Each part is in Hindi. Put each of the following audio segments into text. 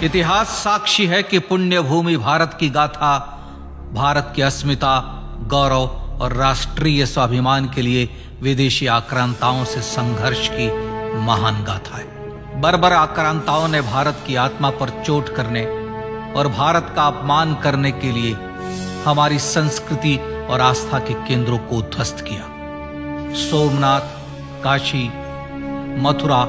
इतिहास साक्षी है कि पुण्य भूमि भारत की गाथा भारत की अस्मिता, गौरव और राष्ट्रीय स्वाभिमान के लिए विदेशी आक्रांताओं से संघर्ष की महान गाथा है। बर्बर आक्रांताओं ने भारत की आत्मा पर चोट करने और भारत का अपमान करने के लिए हमारी संस्कृति और आस्था के केंद्रों को ध्वस्त किया। सोमनाथ, काशी, मथुरा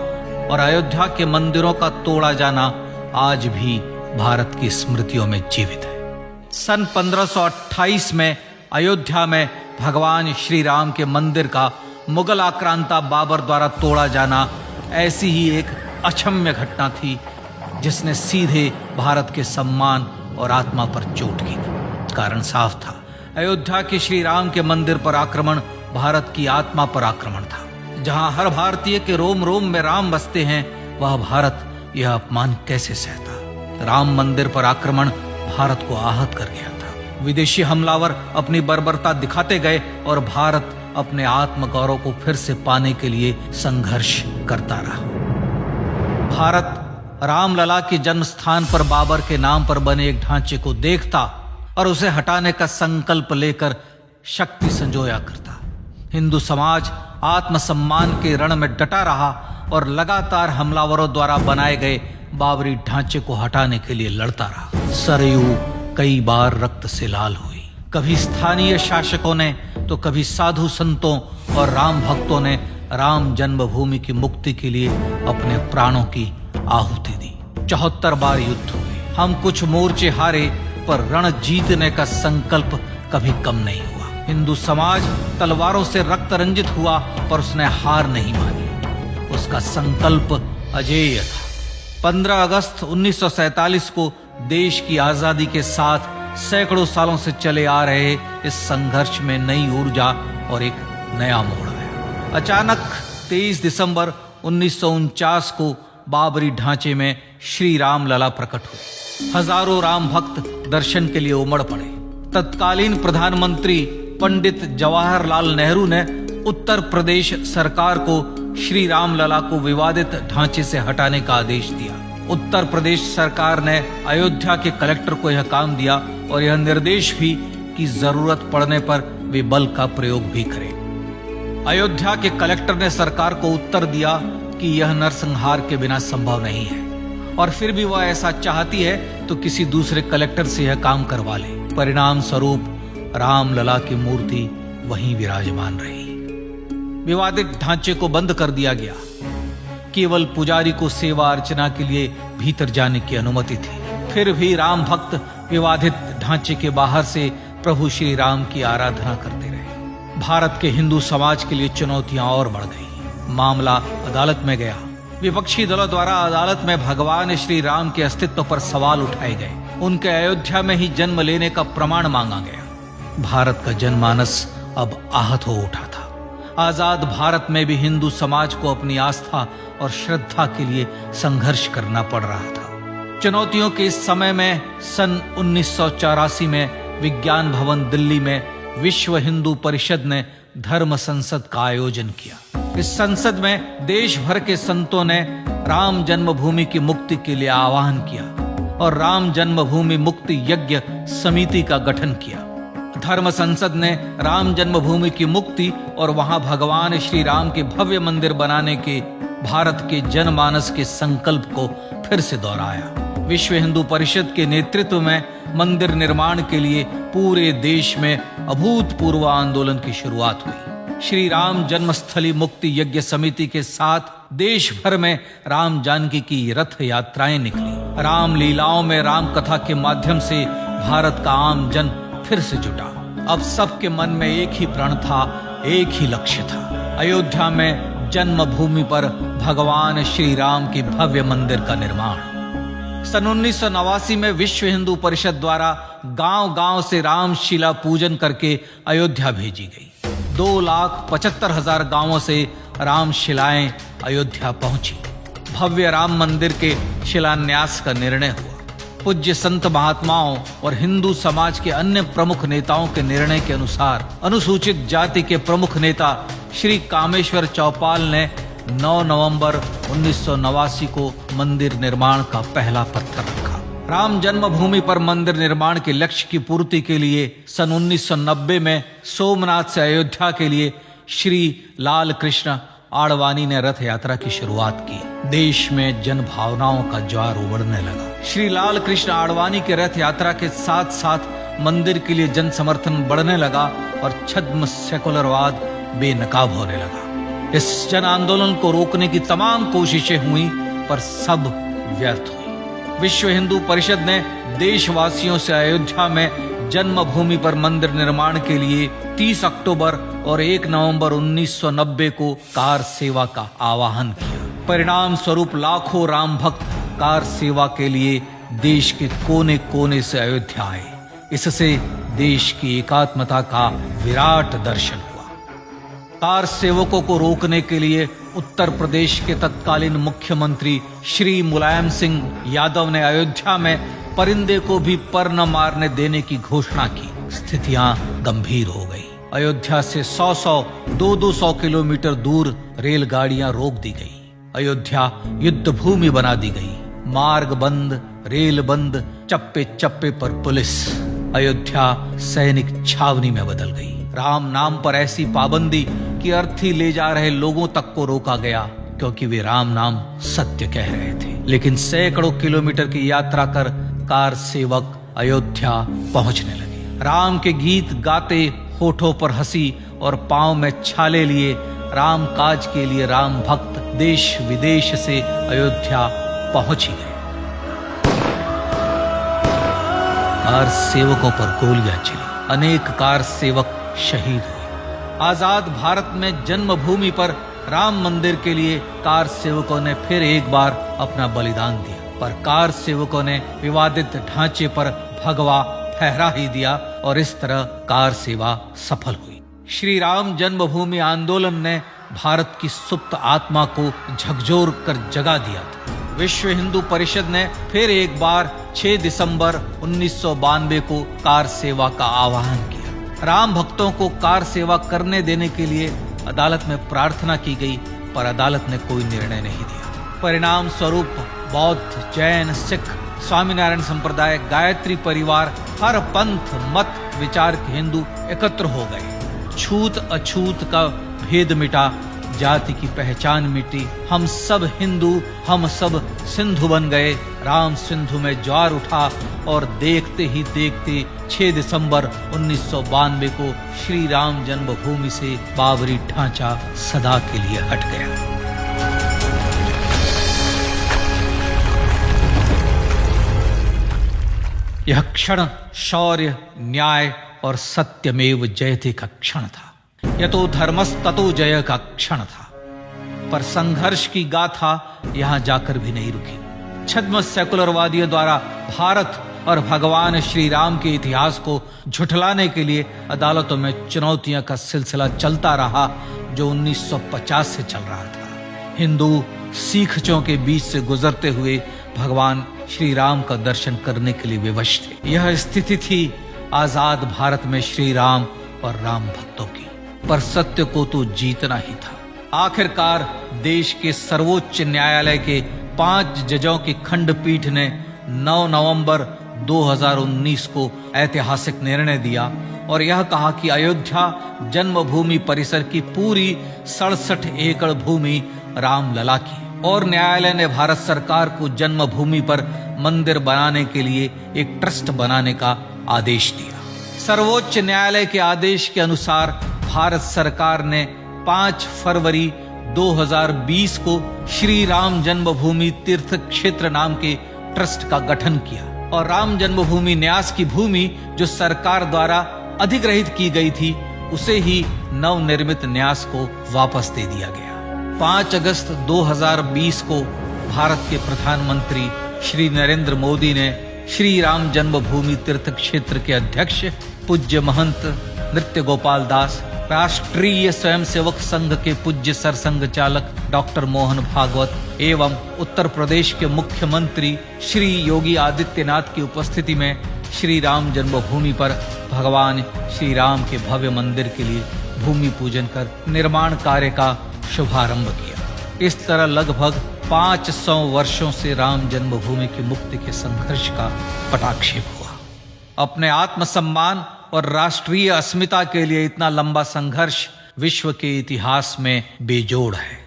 और अयोध्या के मंदिरों का तोड़ा जाना आज भी भारत की स्मृतियों में जीवित है। सन 1528 में अयोध्या में भगवान श्री राम के मंदिर का मुगल आक्रांता बाबर द्वारा तोड़ा जाना ऐसी ही एक अक्षम्य घटना थी जिसने सीधे भारत के सम्मान और आत्मा पर चोट की थी। कारण साफ था, अयोध्या के श्री राम के मंदिर पर आक्रमण भारत की आत्मा पर आक्रमण था। जहां हर भारतीय के रोम रोम में राम बसते हैं, वह भारत यह अपमान कैसे सहता। राम मंदिर पर आक्रमण भारत को आहत कर गया था। विदेशी हमलावर अपनी बर्बरता दिखाते गए और भारत अपने आत्मगौरव को फिर से पाने के लिए संघर्ष करता रहा। भारत रामलला के जन्म स्थान पर बाबर के नाम पर बने एक ढांचे को देखता और उसे हटाने का संकल्प लेकर शक्ति संजोया करता। हिंदू समाज आत्मसम्मान के रण में डटा रहा और लगातार हमलावरों द्वारा बनाए गए बाबरी ढांचे को हटाने के लिए लड़ता रहा। सरयू कई बार रक्त से लाल हुई। कभी स्थानीय शासकों ने तो कभी साधु संतों और राम भक्तों ने राम जन्मभूमि की मुक्ति के लिए अपने प्राणों की आहुति दी। 74 बार युद्ध हुए। हम कुछ मोर्चे हारे, पर रण जीतने का संकल्प कभी कम नहीं हुआ। हिंदू समाज तलवारों से रक्त रंजित हुआ, पर उसने हार नहीं मानी। उसका संकल्प अजेय था। 15 अगस्त 1947 को देश की आजादी के साथ सैकड़ों सालों से चले आ रहे इस संघर्ष में नई ऊर्जा और एक नया मोड़ आया। अचानक 23 दिसंबर 1949 को बाबरी ढांचे में श्री राम लला प्रकट हुए। हजारों राम भक्त दर्शन के लिए उमड़ पड़े। तत्कालीन प्रधानमंत्री पंडित जवाहरलाल नेहरू ने उत्तर प्रदेश सरकार को श्री राम लला को विवादित ढांचे से हटाने का आदेश दिया। उत्तर प्रदेश सरकार ने अयोध्या के कलेक्टर को यह काम दिया और यह निर्देश भी कि जरूरत पड़ने पर वे बल का प्रयोग भी करें। अयोध्या के कलेक्टर ने सरकार को उत्तर दिया कि यह नरसंहार के बिना संभव नहीं है और फिर भी वह ऐसा चाहती है तो किसी दूसरे कलेक्टर से यह काम करवा ले। परिणाम स्वरूप रामलला की मूर्ति वहीं विराजमान रही। विवादित ढांचे को बंद कर दिया गया। केवल पुजारी को सेवा अर्चना के लिए भीतर जाने की अनुमति थी। फिर भी राम भक्त विवादित ढांचे के बाहर से प्रभु श्री राम की आराधना करते रहे। भारत के हिंदू समाज के लिए चुनौतियां और बढ़ गई। मामला अदालत में गया। विपक्षी दलों द्वारा अदालत में भगवान श्री राम के अस्तित्व पर सवाल उठाए गए। उनके अयोध्या में ही जन्म लेने का प्रमाण मांगा गया। भारत का जनमानस अब आहत हो उठा था। आजाद भारत में भी हिंदू समाज को अपनी आस्था और श्रद्धा के लिए संघर्ष करना पड़ रहा था। चुनौतियों के इस समय में सन 1984 में विज्ञान भवन दिल्ली में विश्व हिंदू परिषद ने धर्म संसद का आयोजन किया। इस संसद में देश भर के संतों ने राम जन्मभूमि की मुक्ति के लिए आह्वान किया और राम जन्मभूमि मुक्ति यज्ञ समिति का गठन किया। धर्म संसद ने राम जन्मभूमि की मुक्ति और वहां भगवान श्री राम के भव्य मंदिर बनाने के भारत के जनमानस के संकल्प को फिर से दोहराया। विश्व हिंदू परिषद के नेतृत्व में मंदिर निर्माण के लिए पूरे देश में अभूतपूर्व आंदोलन की शुरुआत हुई। श्री राम जन्मस्थली मुक्ति यज्ञ समिति के साथ देश भर में राम जानकी की रथ यात्राएं निकली। राम लीलाओं में राम कथा के माध्यम से भारत का आम जन फिर से जुटा। अब सबके मन में एक ही प्रण था, एक ही लक्ष्य था। अयोध्या में जन्मभूमि पर भगवान श्री राम के भव्य मंदिर का निर्माण। सन 1989 में विश्व हिंदू परिषद द्वारा गांव-गांव से रामशिला पूजन करके अयोध्या भेजी गई। 2,75,000 गांवों से रामशिलाएं अयोध्या पहुंची। भव्य राम मंदिर के शिलान्यास का निर्णय हुआ। पूज्य संत महात्माओं और हिंदू समाज के अन्य प्रमुख नेताओं के निर्णय के अनुसार अनुसूचित जाति के प्रमुख नेता श्री कामेश्वर चौपाल ने 9 नवंबर 1989 को मंदिर निर्माण का पहला पत्थर रखा। राम जन्मभूमि पर मंदिर निर्माण के लक्ष्य की पूर्ति के लिए सन 1990 में सोमनाथ से अयोध्या के लिए श्री लाल कृष्ण आडवाणी ने रथ यात्रा की शुरुआत की। देश में जन भावनाओं का ज्वार उमड़ने लगा। श्री लाल कृष्ण आडवाणी के रथ यात्रा के साथ साथ मंदिर के लिए जन समर्थन बढ़ने लगा और छद्म सेकुलरवाद बेनकाब होने लगा। इस जन आंदोलन को रोकने की तमाम कोशिशें हुई पर सब व्यर्थ हुई। विश्व हिंदू परिषद ने देशवासियों से अयोध्या में जन्मभूमि पर मंदिर निर्माण के लिए 30 अक्टूबर और 1 नवंबर 1990 को कार सेवा का आह्वान किया। परिणाम स्वरूप लाखों राम भक्त कार सेवा के लिए देश के कोने कोने से अयोध्या आए। इससे देश की एकात्मता का विराट दर्शन हुआ। कार सेवकों को रोकने के लिए उत्तर प्रदेश के तत्कालीन मुख्यमंत्री श्री मुलायम सिंह यादव ने अयोध्या में परिंदे को भी पर न मारने देने की घोषणा की। स्थितियां गंभीर हो गई। अयोध्या से 100 200 किलोमीटर दूर रेलगाड़ियां रोक दी गई। अयोध्या युद्ध भूमि बना दी गई। मार्ग बंद, रेल बंद, चप्पे चप्पे पर पुलिस। अयोध्या सैनिक छावनी में बदल गई। राम नाम पर ऐसी पाबंदी कि अर्थी ले जा रहे लोगों तक को रोका गया क्योंकि वे राम नाम सत्य कह रहे थे। लेकिन सैकड़ों किलोमीटर की यात्रा कर कार सेवक अयोध्या पहुंचने लगे। राम के गीत गाते, होठों पर हंसी और पांव में छाले लिए राम काज के लिए राम भक्त देश विदेश से अयोध्या पहुंच ही गए। कार सेवकों पर गोलियां चली। अनेक कार सेवक शहीद हुए। आजाद भारत में जन्मभूमि पर राम मंदिर के लिए कार सेवकों ने फिर एक बार अपना बलिदान दिया, पर कार सेवकों ने विवादित ढांचे पर भगवा फहरा ही दिया और इस तरह कार सेवा सफल हुई। श्री राम जन्मभूमि आंदोलन ने भारत की सुप्त आत्मा को झकझोर कर जगा दिया था। विश्व हिंदू परिषद ने फिर एक बार 6 दिसंबर 1992 को कार सेवा का आह्वान किया। राम भक्तों को कार सेवा करने देने के लिए अदालत में प्रार्थना की गई, पर अदालत ने कोई निर्णय नहीं दिया। परिणाम स्वरूप बौद्ध, जैन, सिख, स्वामीनारायण संप्रदाय, गायत्री परिवार, हर पंथ मत विचार के हिंदू एकत्र हो गए। छूत अछूत का भेद मिटा, जाति की पहचान मिटी। हम सब हिंदू, हम सब सिंधु बन गए। राम सिंधु में ज्वार उठा और देखते ही देखते 6 दिसंबर 1992 को श्री राम जन्मभूमि से बाबरी ढांचा सदा के लिए हट गया। यह क्षण शौर्य, न्याय और सत्यमेव जयते का क्षण था। यह तो धर्मस्ततो जय का क्षण था। पर संघर्ष की गाथा यहां जाकर भी नहीं रुकी। छद्म सेकुलरवादियों द्वारा भारत और भगवान श्री राम के इतिहास को झुठलाने के लिए अदालतों में चुनौतियों का सिलसिला चलता रहा, जो 1950 से चल रहा था। हिंदू सिखों के बीच से गुजरते हुए भगवान श्री राम का दर्शन करने के लिए विवश थे। यह स्थिति थी आजाद भारत में श्री राम और राम भक्तों की। पर सत्य को तो जीतना ही था। आखिरकार देश के सर्वोच्च न्यायालय के 5 जजों की खंडपीठ ने 9 नवंबर 2019 को ऐतिहासिक निर्णय दिया और यह कहा कि अयोध्या जन्मभूमि परिसर की पूरी 67 एकड़ भूमि रामलला की। और न्यायालय ने भारत सरकार को जन्मभूमि पर मंदिर बनाने के लिए एक ट्रस्ट बनाने का आदेश दिया। सर्वोच्च न्यायालय के आदेश के अनुसार भारत सरकार ने 5 फरवरी 2020 को श्री राम जन्मभूमि तीर्थ क्षेत्र नाम के ट्रस्ट का गठन किया और राम जन्मभूमि न्यास की भूमि जो सरकार द्वारा अधिग्रहित की गई थी, उसे ही नवनिर्मित न्यास को वापस दे दिया गया। 5 अगस्त 2020 को भारत के प्रधानमंत्री श्री नरेंद्र मोदी ने श्री राम जन्मभूमि तीर्थ क्षेत्र के अध्यक्ष पूज्य महंत नृत्य गोपाल दास, राष्ट्रीय स्वयंसेवक संघ के पूज्य सरसंघ चालक डॉक्टर मोहन भागवत एवं उत्तर प्रदेश के मुख्यमंत्री श्री योगी आदित्यनाथ की उपस्थिति में श्री राम जन्मभूमि पर भगवान श्री राम के भव्य मंदिर के लिए भूमि पूजन कर निर्माण कार्य का शुभारंभ किया। इस तरह लगभग 500 वर्षों से राम जन्मभूमि की मुक्ति के संघर्ष का पटाक्षेप हुआ। अपने आत्मसम्मान और राष्ट्रीय अस्मिता के लिए इतना लंबा संघर्ष विश्व के इतिहास में बेजोड़ है।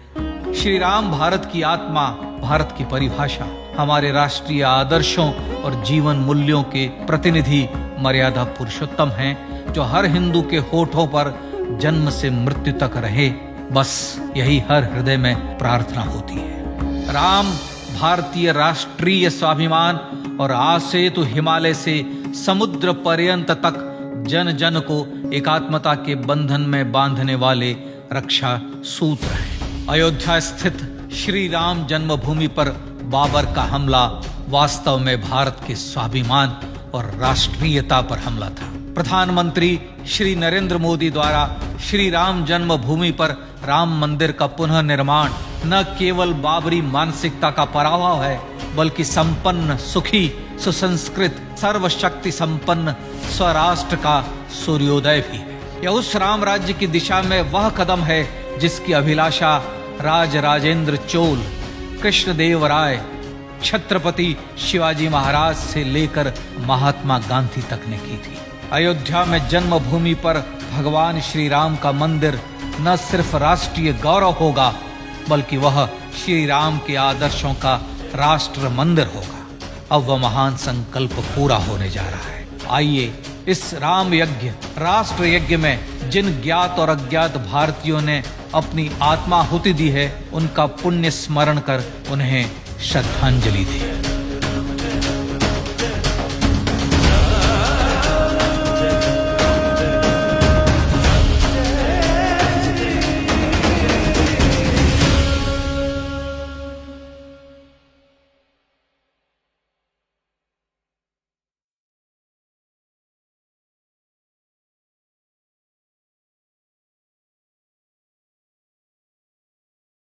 श्री राम भारत की आत्मा, भारत की परिभाषा, हमारे राष्ट्रीय आदर्शों और जीवन मूल्यों के प्रतिनिधि मर्यादा पुरुषोत्तम हैं, जो हर हिंदू के होठों पर जन्म से मृत्यु तक रहे। बस यही हर हृदय में प्रार्थना होती है। राम भारतीय राष्ट्रीय स्वाभिमान और आसेतु हिमालय से समुद्र पर्यंत तक जन जन को एकात्मता के बंधन में बांधने वाले रक्षा सूत्र है। अयोध्या स्थित श्री राम जन्मभूमि पर बाबर का हमला वास्तव में भारत के स्वाभिमान और राष्ट्रीयता पर हमला था। प्रधानमंत्री श्री नरेंद्र मोदी द्वारा श्री राम जन्मभूमि पर राम मंदिर का पुनः निर्माण न केवल बाबरी मानसिकता का पराभव है, बल्कि संपन्न, सुखी, सुसंस्कृत, सर्वशक्ति संपन्न स्वराष्ट्र का सूर्योदय भी है। यह उस राम राज्य की दिशा में वह कदम है जिसकी अभिलाषा राज राजेंद्र चोल, कृष्णदेव राय, छत्रपति शिवाजी महाराज से लेकर महात्मा गांधी तक ने की थी। अयोध्या में जन्मभूमि पर भगवान श्री राम का मंदिर न सिर्फ राष्ट्रीय गौरव होगा, बल्कि वह श्री राम के आदर्शों का राष्ट्र मंदिर होगा। अब वह महान संकल्प पूरा होने जा रहा है। आइए इस राम यज्ञ, राष्ट्र यज्ञ में जिन ज्ञात और अज्ञात भारतीयों ने अपनी आत्माहुति दी है, उनका पुण्य स्मरण कर उन्हें श्रद्धांजलि दें।